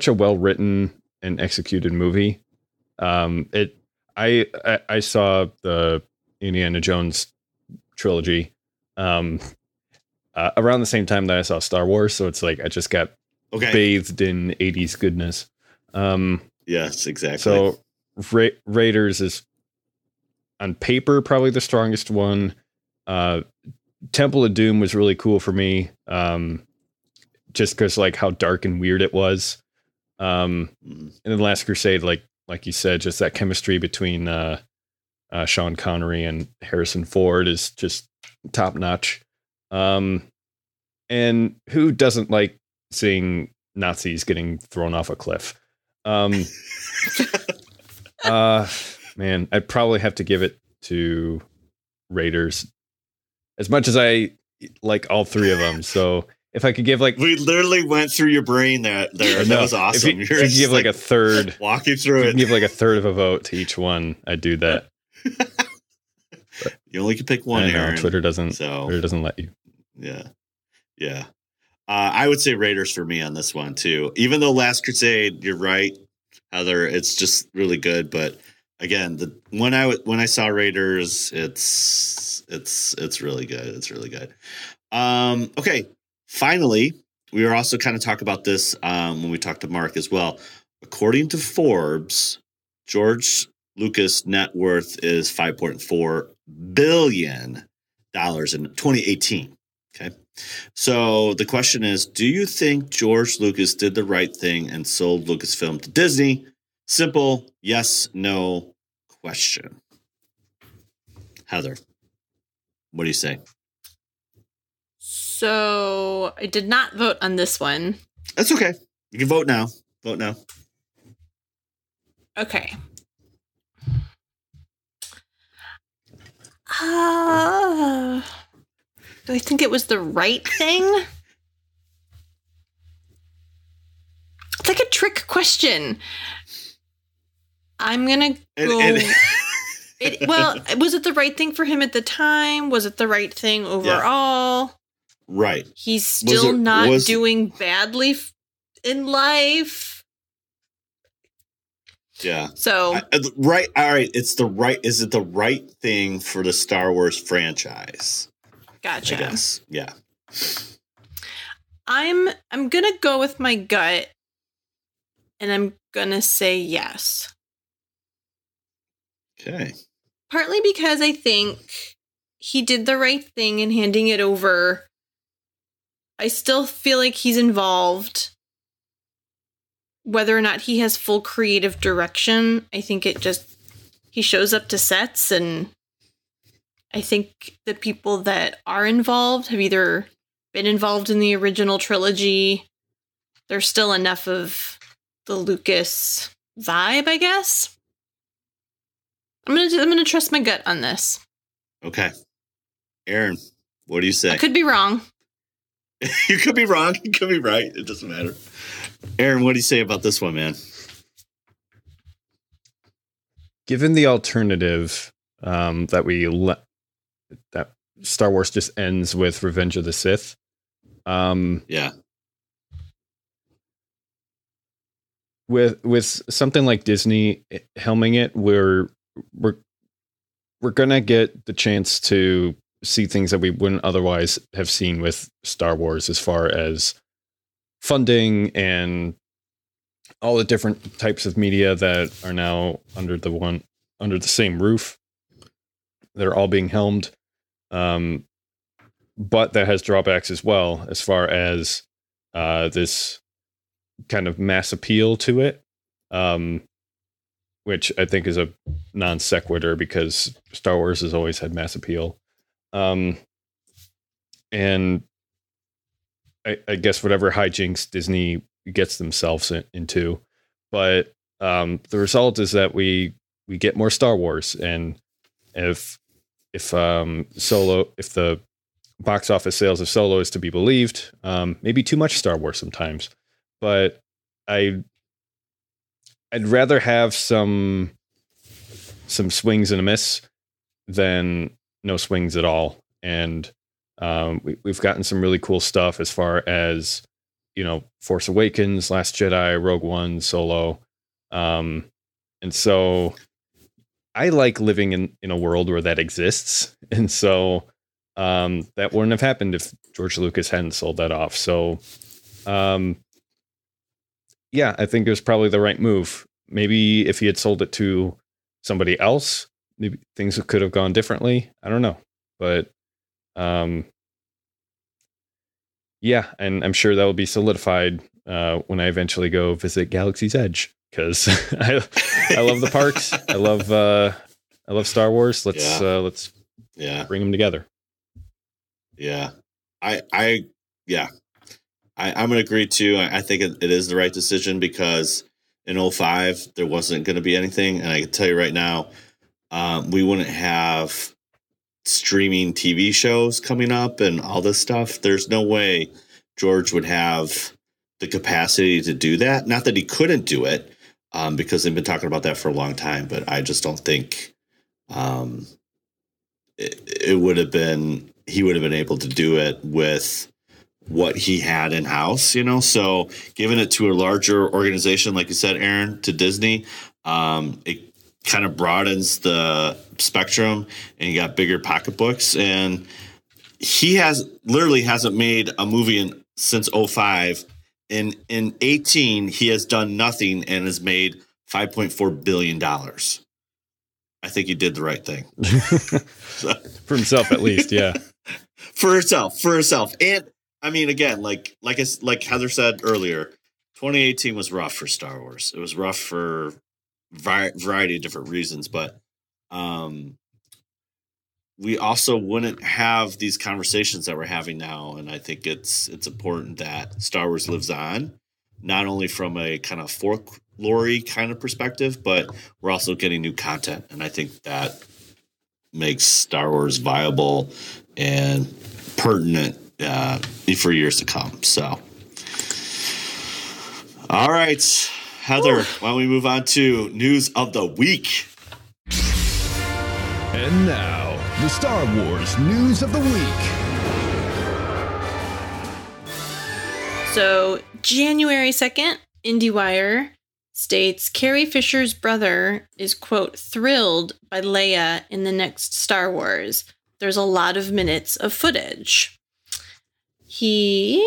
a well written and executed movie. I saw the Indiana Jones trilogy around the same time that I saw Star Wars, so it's like I just got bathed in 80s goodness. Yes, exactly. So Raiders is on paper probably the strongest one. Temple of Doom was really cool for me, just because like how dark and weird it was. And then Last Crusade, like you said, just that chemistry between Sean Connery and Harrison Ford is just top notch. And who doesn't like seeing Nazis getting thrown off a cliff? Man, I'd probably have to give it to Raiders, as much as I like all 3 of them. So if I could give we literally went through your brain there. That was awesome. If you could give like a third, walk you through it. Give like a third of a vote to each one, I'd do that. You only can pick one. Aaron, Twitter doesn't let you. Yeah. I would say Raiders for me on this one too. Even though Last Crusade, you're right, Heather, it's just really good. But again, when I saw Raiders, it's really good. It's really good. Okay. Finally, we were also kind of talking about this when we talked to Mark as well. According to Forbes, George Lucas' net worth is $5.4 billion. in 2018. Okay. So the question is, do you think George Lucas did the right thing and sold Lucasfilm to Disney? Simple yes, no question. Heather, what do you say? So I did not vote on this one. That's okay. You can vote now. Vote now. Okay. Do I think it was the right thing? It's like a trick question. I'm going to go... Well, was it the right thing for him at the time? Was it the right thing overall? Yeah. Right. He's still not doing badly in life. Yeah. So right. All right. Is it the right thing for the Star Wars franchise? Gotcha. I guess. Yeah. I'm gonna go with my gut, and I'm gonna say yes. Okay. Partly because I think he did the right thing in handing it over. I still feel like he's involved. Whether or not he has full creative direction, I think he shows up to sets, and I think the people that are involved have either been involved in the original trilogy. There's still enough of the Lucas vibe, I guess. I'm gonna trust my gut on this. Okay. Aaron, what do you say? I could be wrong. You could be wrong. You could be right. It doesn't matter. Aaron, what do you say about this one, man? Given the alternative that that Star Wars just ends with Revenge of the Sith. Yeah. With something like Disney helming it, we're gonna get the chance to see things that we wouldn't otherwise have seen with Star Wars, as far as funding and all the different types of media that are now under the same roof. They're all being helmed. But that has drawbacks as well, as far as this kind of mass appeal to it, which I think is a non sequitur, because Star Wars has always had mass appeal. And I guess whatever hijinks Disney gets themselves into, but the result is that we get more Star Wars, and if the box office sales of Solo is to be believed, maybe too much Star Wars sometimes, but I'd rather have some swings and a miss than no swings at all. And we've gotten some really cool stuff, as far as, Force Awakens, Last Jedi, Rogue One, Solo. And so I like living in a world where that exists. And so that wouldn't have happened if George Lucas hadn't sold that off. So yeah, I think it was probably the right move. Maybe if he had sold it to somebody else, maybe things could have gone differently. I don't know. But yeah, and I'm sure that will be solidified when I eventually go visit Galaxy's Edge, because I love the parks. I love Star Wars. Let's bring them together. Yeah, I'm going to agree too. I think it is the right decision, because in 2005 there wasn't going to be anything, and I can tell you right now, we wouldn't have streaming TV shows coming up and all this stuff. There's no way George would have the capacity to do that. Not that he couldn't do it, because they've been talking about that for a long time, but I just don't think it would have been, he would have been able to do it with what he had in house, so giving it to a larger organization, like you said, Aaron, to Disney, it kind of broadens the spectrum, and you got bigger pocketbooks. And he hasn't made a movie since 2005. In 2018, he has done nothing and has made $5.4 billion. I think he did the right thing. So. For himself, at least. Yeah. For herself. And I mean, again, like Heather said earlier, 2018 was rough for Star Wars. It was rough for variety of different reasons, but we also wouldn't have these conversations that we're having now. And I think it's important that Star Wars lives on, not only from a kind of folklore kind of perspective, but we're also getting new content. And I think that makes Star Wars viable and pertinent for years to come. So, all right, Heather, why don't we move on to news of the week? And now, the Star Wars news of the week. So, January 2nd, IndieWire states Carrie Fisher's brother is, quote, thrilled by Leia in the next Star Wars. There's a lot of minutes of footage. He,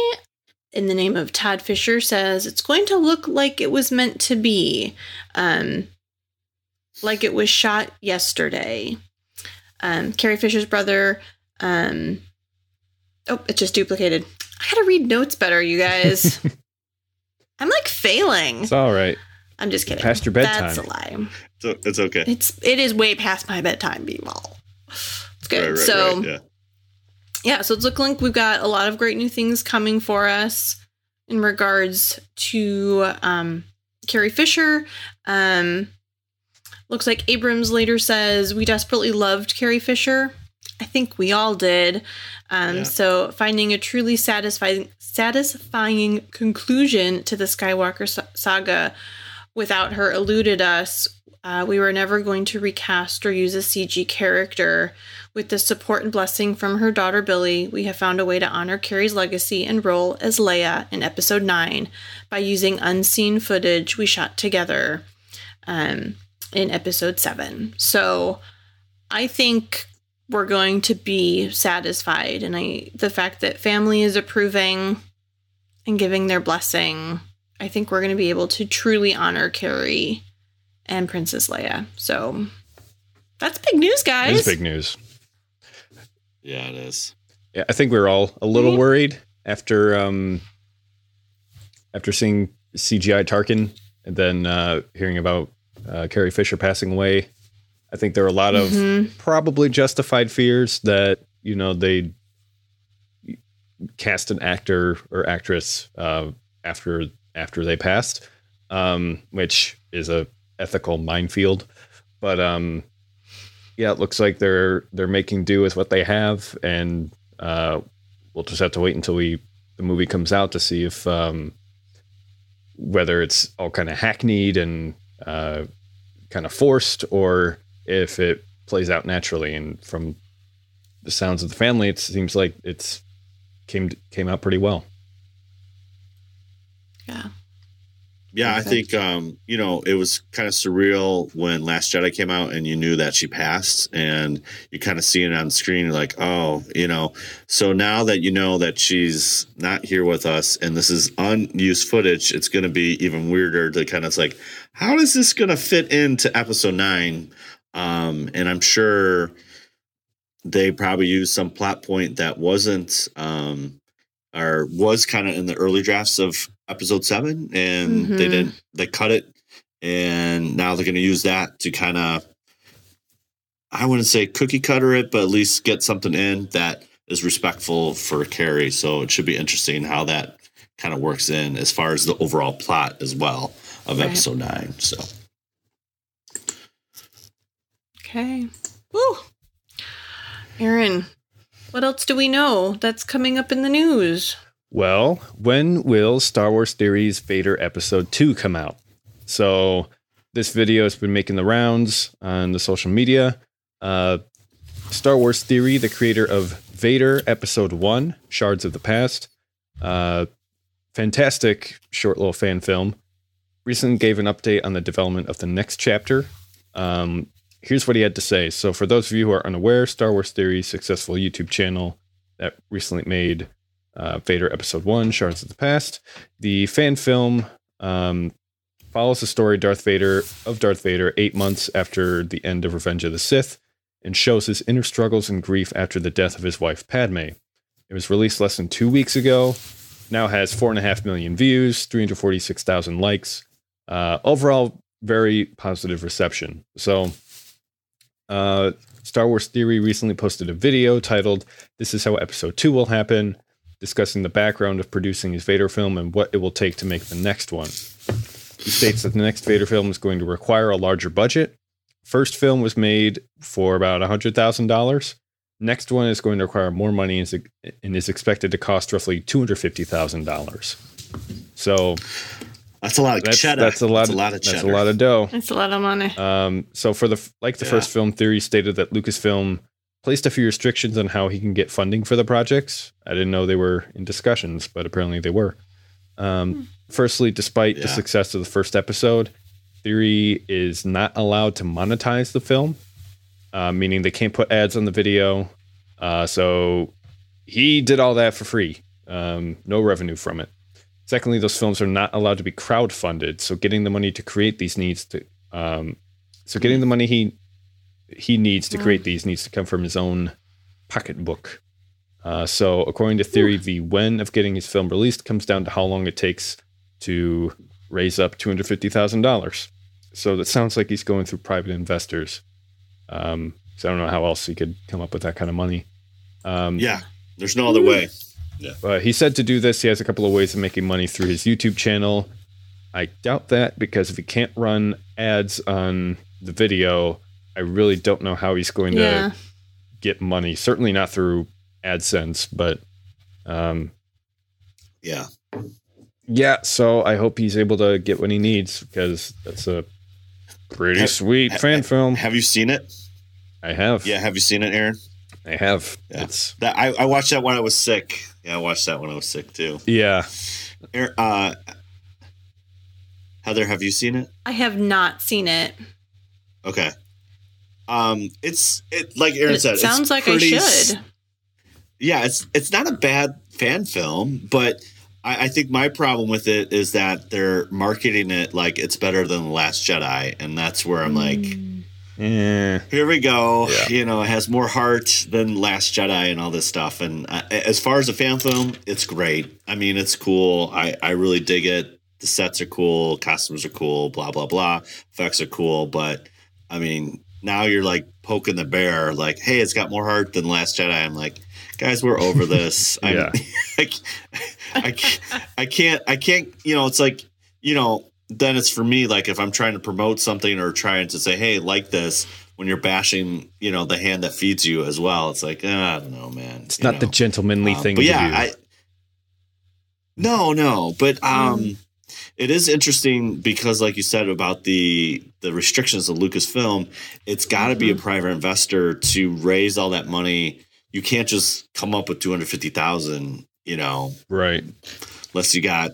in the name of Todd Fisher, says it's going to look like it was meant to be, like it was shot yesterday. Carrie Fisher's brother, it just duplicated. I gotta read notes better, you guys. I'm like failing. It's all right. I'm just kidding. Past your bedtime. That's a lie. It's okay. It is way past my bedtime, people. It's good. Yeah, so it's looking like we've got a lot of great new things coming for us in regards to Carrie Fisher. Looks like Abrams later says, we desperately loved Carrie Fisher. I think we all did. So finding a truly satisfying conclusion to the Skywalker saga without her eluded us. We were never going to recast or use a CG character. With the support and blessing from her daughter Billy, we have found a way to honor Carrie's legacy and role as Leia in Episode 9 by using unseen footage we shot together in Episode 7. So I think we're going to be satisfied, and the fact that family is approving and giving their blessing, I think we're going to be able to truly honor Carrie and Princess Leia. So that's big news, guys. It's big news. Yeah, it is. Yeah, I think we were all a little worried after seeing CGI Tarkin and then hearing about Carrie Fisher passing away. I think there were a lot of probably justified fears that, you know, they'd cast an actor or actress after they passed, which is a ethical minefield. But yeah, it looks like they're making do with what they have, and we'll just have to wait until the movie comes out to see if whether it's all kind of hackneyed and kind of forced, or if it plays out naturally. And from the sounds of the family, it seems like it's came out pretty well. Yeah, I think, you know, it was kind of surreal when Last Jedi came out and you knew that she passed, and you kind of see it on the screen. You're like, oh, you know, so now that you know that she's not here with us and this is unused footage, it's going to be even weirder to kind of like, how is this going to fit into Episode 9? And I'm sure they probably used some plot point that wasn't or was kind of in the early drafts of Episode 7, and they cut it, and now they're going to use that to kind of, I wouldn't say cookie cutter it, but at least get something in that is respectful for Carrie. So it should be interesting how that kind of works in as far as the overall plot as well of Episode 9. So. Okay. Woo. Aaron, what else do we know that's coming up in the news? Well, when will Star Wars Theories Vader Episode 2 come out? So this video has been making the rounds on the social media. Star Wars Theory, the creator of Vader Episode 1, Shards of the Past. Fantastic short little fan film. Recently gave an update on the development of the next chapter. Here's what he had to say. So for those of you who are unaware, Star Wars Theory, successful YouTube channel that recently made Vader Episode 1, Shards of the Past. The fan film follows the story Darth Vader 8 months after the end of Revenge of the Sith, and shows his inner struggles and grief after the death of his wife Padme. It was released less than 2 weeks ago. Now has 4.5 million views, 346,000 likes. Overall, very positive reception. So, Star Wars Theory recently posted a video titled "This is how Episode 2 will happen," discussing the background of producing his Vader film and what it will take to make the next one. He states that the next Vader film is going to require a larger budget. First film was made for about $100,000. Next one is going to require more money and is expected to cost roughly $250,000. So that's a lot of cheddar. That's a lot of cheddar. That's a lot of dough. That's a lot of money. So for the first film, Theory stated that Lucasfilm placed a few restrictions on how he can get funding for the projects. I didn't know they were in discussions, but apparently they were. Firstly, despite the success of the first episode, Theory is not allowed to monetize the film, meaning they can't put ads on the video. So he did all that for free. No revenue from it. Secondly, those films are not allowed to be crowdfunded. So getting the money to create these needs to he needs to create these needs to come from his own pocketbook. So according to Theory, the when of getting his film released comes down to how long it takes to raise up $250,000. So that sounds like he's going through private investors. So I don't know how else he could come up with that kind of money. There's no other way. Yeah. He said to do this, he has a couple of ways of making money through his YouTube channel. I doubt that, because if he can't run ads on the video, I really don't know how he's going to get money. Certainly not through AdSense, but so I hope he's able to get what he needs, because that's a pretty sweet fan film. Have you seen it? I have. Yeah, have you seen it, Aaron? I have. Yeah. I watched that when I was sick. Yeah, I watched that when I was sick too. Yeah. Heather, have you seen it? I have not seen it. Okay. It's like Aaron said. Sounds like I should. Yeah, it's not a bad fan film, but I think my problem with it is that they're marketing it like it's better than The Last Jedi, and that's where I'm like, here we go. Yeah. You know, it has more heart than Last Jedi and all this stuff. And as far as a fan film, it's great. I mean, it's cool. I really dig it. The sets are cool. Costumes are cool. Blah, blah, blah. Effects are cool. But, I mean, now you're like poking the bear, like, hey, it's got more heart than Last Jedi. I'm like, guys, we're over this. I can't, you know, it's like, you know, then it's for me, like if I'm trying to promote something or trying to say, hey, like this, when you're bashing, you know, the hand that feeds you as well, it's like, I don't know, man. It's not the gentlemanly thing to do. No, but it is interesting because, like you said about the restrictions of Lucasfilm, it's got to be a private investor to raise all that money. You can't just come up with $250,000, you know, right? Unless you got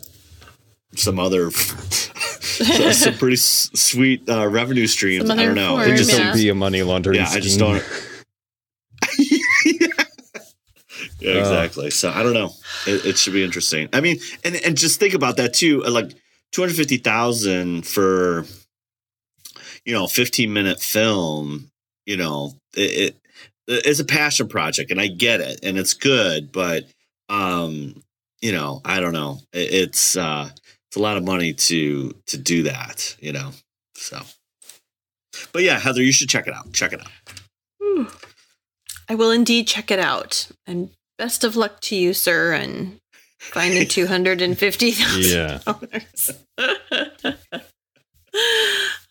some other some pretty sweet revenue streams. I don't know. It just don't be a money laundering scheme. I just don't. Yeah, exactly. So I don't know. It should be interesting. I mean, and just think about that too. Like $250,000 for, you know, 15-minute film. You know, it's a passion project, and I get it, and it's good, but you know, I don't know. It's a lot of money to do that, you know. So, but yeah, Heather, you should check it out. Check it out. I will indeed check it out. And best of luck to you, sir, and finding $250,000. Yeah.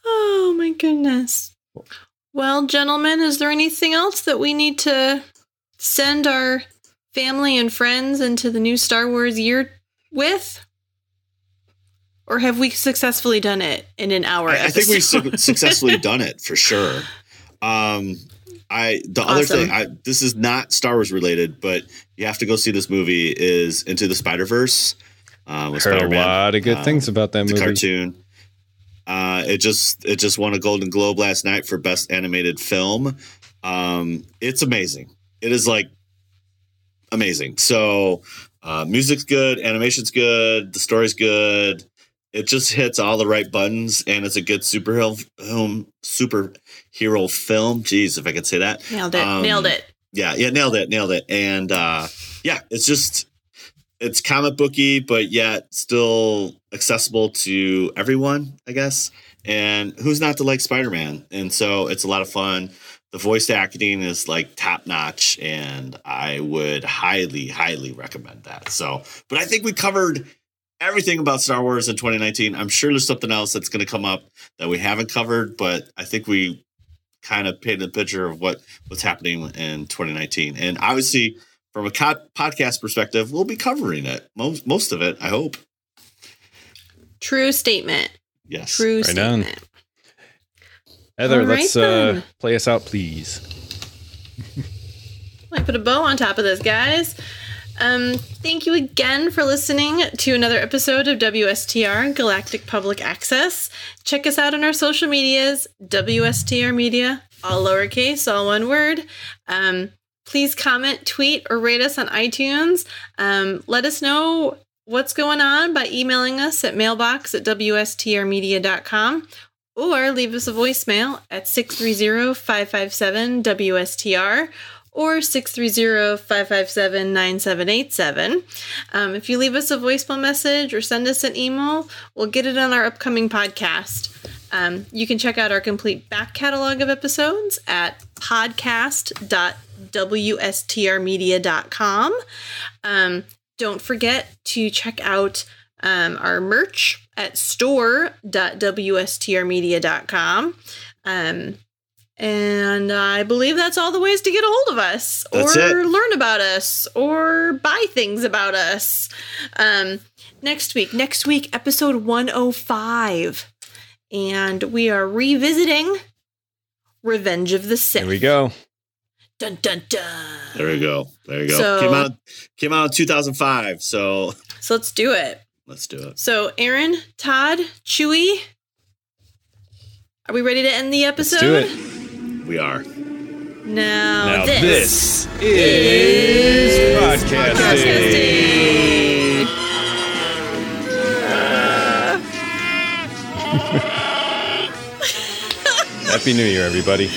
Oh my goodness. Well, gentlemen, is there anything else that we need to send our family and friends into the new Star Wars year with? Or have we successfully done it in an hour? I think we've successfully done it for sure. Other thing, this is not Star Wars related, but you have to go see this movie is Into the Spider-Verse. Heard a lot of good things about that movie. Cartoon. It just won a Golden Globe last night for Best Animated Film. It's amazing. It is like amazing. So music's good, animation's good, the story's good. it just hits all the right buttons, and it's a good superhero film. Jeez, if I could say that. Nailed it. Yeah, nailed it. And it's comic booky, but yet still accessible to everyone, I guess. And who's not to like Spider-Man? And so it's a lot of fun. The voice acting is like top notch, and I would highly, highly recommend that. So, but I think we covered everything about Star Wars in 2019. I'm sure there's something else that's going to come up that we haven't covered, but I think we kind of painted a picture of what's happening in 2019. And obviously, from a podcast perspective, we'll be covering it. Most of it, I hope. True statement. Yes. True right statement. On. Heather, All let's right, play us out, please. I put a bow on top of this, guys. Thank you again for listening to another episode of WSTR Galactic Public Access. Check us out on our social medias, WSTR Media, all lowercase, all one word. Please comment, tweet, or rate us on iTunes. Let us know what's going on by emailing us at mailbox@wstrmedia.com or leave us a voicemail at 630-557-WSTR or 630-557-9787. If you leave us a voicemail message or send us an email, we'll get it on our upcoming podcast. You can check out our complete back catalog of episodes at podcast.wstrmedia.com. Don't forget to check out our merch at store.wstrmedia.com. And I believe that's all the ways to get a hold of us or learn about us or buy things about us. Next week, episode 105. And we are revisiting Revenge of the Sith. Here we go. Dun, dun, dun. There we go. So, Came out in 2005. So let's do it. So, Aaron, Todd, Chewy, are we ready to end the episode? Let's do it. We are. Now this is podcasting. Happy New Year, everybody.